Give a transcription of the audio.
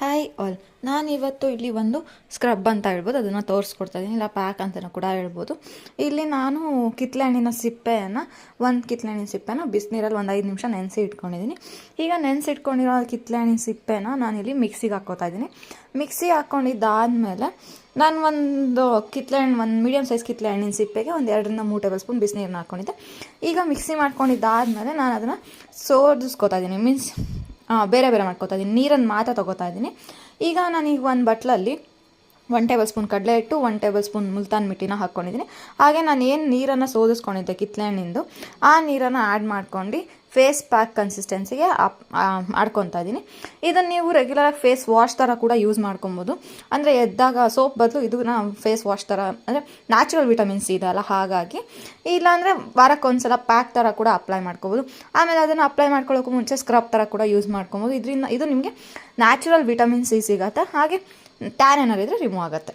Hi all, ನಾನಿವತ್ತು ಇಲ್ಲಿ ಒಂದು ಸ್ಕ್ರಬ್ ಅಂತ ಹೇಳ್ಬೋದು, ಅದನ್ನು ತೋರಿಸ್ಕೊಡ್ತಾ ಇದ್ದೀನಿ, ಇಲ್ಲ ಪ್ಯಾಕ್ ಅಂತಲೂ ಕೂಡ ಹೇಳ್ಬೋದು. ಇಲ್ಲಿ ನಾನು ಕಿತ್ತಳೆ ಸಿಪ್ಪೆನ ಬಿಸಿನೀರಲ್ಲಿ ಒಂದು 5 ನಿಮಿಷ ನೆನೆಸಿ ಇಟ್ಕೊಂಡಿದ್ದೀನಿ. ಈಗ ನೆನೆಸಿ ಇಟ್ಕೊಂಡಿರೋ ಕಿತ್ತಳೆ ಸಿಪ್ಪೆನ ನಾನಿಲ್ಲಿ ಮಿಕ್ಸಿಗೆ ಹಾಕ್ಕೋತಾ ಇದ್ದೀನಿ. ಮಿಕ್ಸಿಗೆ ಹಾಕ್ಕೊಂಡಿದ್ದಾದಮೇಲೆ ನಾನು ಒಂದು ಮೀಡಿಯಮ್ ಸೈಜ್ ಕಿತ್ತಳೆ ಹಣ್ಣಿನ ಸಿಪ್ಪೆಗೆ ಒಂದು 2-3 ಟೇಬಲ್ ಸ್ಪೂನ್ ಬಿಸಿನೀರನ್ನ ಹಾಕ್ಕೊಂಡಿದ್ದೆ. ಈಗ ಮಿಕ್ಸಿ ಮಾಡ್ಕೊಂಡಿದ್ದಾದಮೇಲೆ ನಾನು ಅದನ್ನು ಸೋದಿಸ್ಕೊತಾ ಇದ್ದೀನಿ, ಮೀನ್ಸ್ ಬೇರೆ ಮಾಡ್ಕೊತಾ ಇದ್ದೀನಿ, ನೀರನ್ನು ಮಾತ್ರ ತೊಗೋತಾ ಇದ್ದೀನಿ. ಈಗ ನಾನೀಗ ಒಂದು ಬಟ್ಲಲ್ಲಿ 1 ಟೇಬಲ್ ಸ್ಪೂನ್ ಕಡಲೆ ಹಿಟ್ಟು, 1 ಟೇಬಲ್ ಸ್ಪೂನ್ ಮುಲ್ತಾನ್ ಮಿಟ್ಟಿನ ಹಾಕ್ಕೊಂಡಿದ್ದೀನಿ. ಹಾಗೆ ನಾನು ಏನು ನೀರನ್ನು ಸೋದಿಸ್ಕೊಂಡಿದ್ದೆ ಕಿತ್ತಳೆ ಹಣ್ಣಿಂದು, ಆ ನೀರನ್ನು ಆ್ಯಡ್ ಮಾಡ್ಕೊಂಡು ಫೇಸ್ ಪ್ಯಾಕ್ ಕನ್ಸಿಸ್ಟೆನ್ಸಿಗೆ ಮಾಡ್ಕೊತಾ ಇದ್ದೀನಿ. ಇದನ್ನು ನೀವು ರೆಗ್ಯುಲರಾಗಿ ಫೇಸ್ ವಾಶ್ ಥರ ಕೂಡ ಯೂಸ್ ಮಾಡ್ಕೊಬೋದು. ಅಂದರೆ ಎದ್ದಾಗ ಸೋಪ್ ಬದಲು ಇದನ್ನ ಫೇಸ್ ವಾಶ್ ಥರ, ಅಂದರೆ ನ್ಯಾಚುರಲ್ ವಿಟಮಿನ್ ಸಿ ಇದೆ ಅಲ್ಲ, ಹಾಗಾಗಿ ಇಲ್ಲಾಂದರೆ ವಾರಕ್ಕೊಂದ್ಸಲ ಪ್ಯಾಕ್ ಥರ ಕೂಡ ಅಪ್ಲೈ ಮಾಡ್ಕೊಬೋದು. ಆಮೇಲೆ ಅದನ್ನು ಅಪ್ಲೈ ಮಾಡ್ಕೊಳ್ಳೋಕ್ಕೂ ಮುಂಚೆ ಸ್ಕ್ರಬ್ ಥರ ಕೂಡ ಯೂಸ್ ಮಾಡ್ಕೊಬೋದು. ಇದು ನಿಮಗೆ ನ್ಯಾಚುರಲ್ ವಿಟಮಿನ್ ಸಿ ಸಿಗುತ್ತೆ, ಹಾಗೆ ಟ್ಯಾನ್ ಏನಾರಿದ್ರೆ ರಿಮೂವ್ ಆಗುತ್ತೆ.